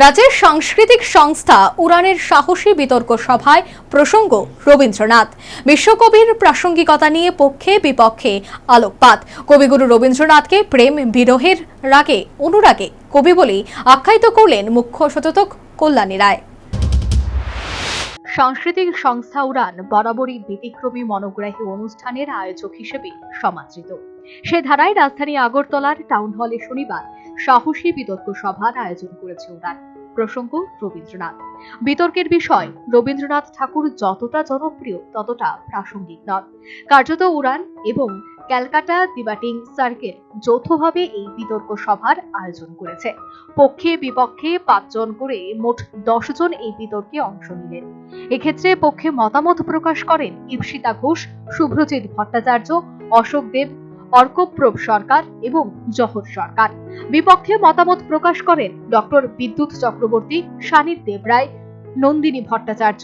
রাজ্যের সাংস্কৃতিক সংস্থা উড়ানের সাহসী বিতর্ক সভায় প্রসঙ্গ রবীন্দ্রনাথ। বিশ্বকবির প্রাসঙ্গিকতা নিয়ে পক্ষে বিপক্ষে আলোকপাত। কবিগুরু রবীন্দ্রনাথকে প্রেম বিরহের রাগে অনুরাগে কবি বলেই আখ্যায়িত করলেন মুখ্য সচেতক কল্যাণী রায়। সাংস্কৃতিক সংস্থা উড়ান বরাবরই ব্যতিক্রমী মনোগ্রাহী অনুষ্ঠানের আয়োজক হিসেবে সমাদৃত। সে ধারায় রাজধানী আগরতলার টাউন হলে শনিবার সাহসী বিতর্ক সভার আয়োজন করেছে উড়ান। প্রসঙ্গ রবীন্দ্রনাথ। বিতর্কের বিষয় রবীন্দ্রনাথ ঠাকুর যতটা জনপ্রিয় ততটা প্রাসঙ্গিক নন। কার্যত উড়ান এবং ক্যালকাটা ডিবেটিং সার্কেল যৌথভাবে এই বিতর্ক সভার আয়োজন করেছে। পক্ষে বিপক্ষে 5 জন করে মোট 10 জন এই বিতর্কে অংশ নিলেন। এক্ষেত্রে পক্ষে মতামত প্রকাশ করেন ঈপ্সিতা ঘোষ, শুভ্রজিৎ ভট্টাচার্য, অশোক দেব, অর্কপ্রভ সরকার এবং জহর সরকার। বিপক্ষে মতামত প্রকাশ করেন ডক্টর বিদ্যুৎ চক্রবর্তী, সানির দেবরায়, নন্দিনী ভট্টাচার্য,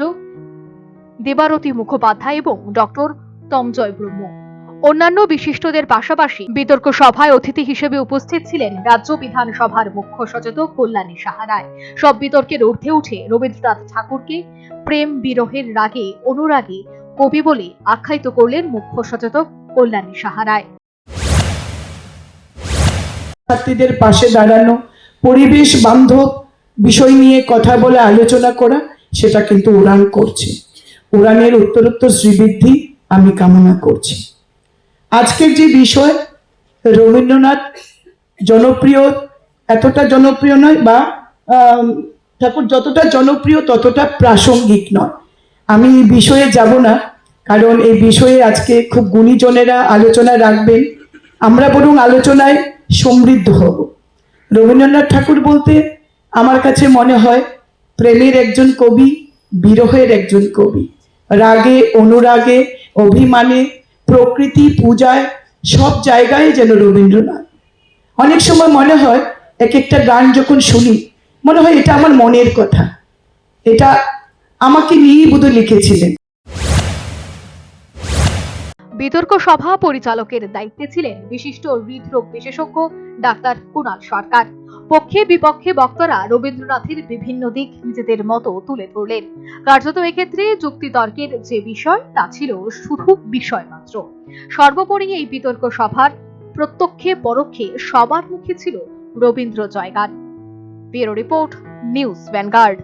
দেবারতী মুখোপাধ্যায় এবং ডক্টর তমজয় ব্রহ্ম। অন্যান্য বিশিষ্টদের পাশাপাশি বিতর্ক সভায় অতিথি হিসেবে উপস্থিত ছিলেন রাজ্য বিধানসভার মুখ্য সচেতক কল্যাণী রায়। সব বিতর্কের ঊর্ধ্বে উঠে রবীন্দ্রনাথ ঠাকুরকে প্রেম বিরহের রাগে অনুরাগে কবি বলে আখ্যায়িত করলেন মুখ্য সচেতক কল্যাণী রায়। ছাত্রীদের পাশে দাঁড়ানো, পরিবেশ বান্ধব বিষয় নিয়ে কথা বলে আলোচনা করা, সেটা কিন্তু উড়ান করছে। উড়ানের উত্তরোত্তর শ্রীবৃদ্ধি আমি কামনা করছি। আজকের যে বিষয়, রবীন্দ্রনাথ জনপ্রিয়, এতটা জনপ্রিয় নয়, বা ঠাকুর যতটা জনপ্রিয় ততটা প্রাসঙ্গিক নয়। আমি এই বিষয়ে যাব না, কারণ এই বিষয়ে আজকে খুব গুণীজনেরা আলোচনা রাখবেন। আমরা বরং আলোচনায় সমৃদ্ধ হব। রবীন্দ্রনাথ ঠাকুর বলতে আমার কাছে মনে হয় প্রেমের একজন কবি, বিরহের একজন কবি, রাগে অনুরাগে অভিমানে প্রকৃতি পূজায় সব জায়গায় যেন রবীন্দ্রনাথ। অনেক সময় মনে হয় এক একটা গান যখন শুনি মনে হয় এটা আমার মনের কথা, এটা আমাকে নিয়েই বোধহয় লিখেছিলেন। বিতর্ক সভা পরিচালকের দায়িত্বে ছিলেন বিশিষ্ট হৃদরোগ বিশেষজ্ঞ ডাক্তার কুণাল সরকার। পক্ষে বিপক্ষে বক্তারা রবীন্দ্রনাথের বিভিন্ন দিক নিজেদের মতো তুলে ধরলেন। কার্যত এক্ষেত্রে যুক্তিতর্কের যে বিষয় তা ছিল শুধু বিষয় মাত্র। সর্বোপরি এই বিতর্ক সভার প্রত্যক্ষে পরোক্ষে সবার মুখে ছিল রবীন্দ্র জয়গান। Bureau report, news vanguard.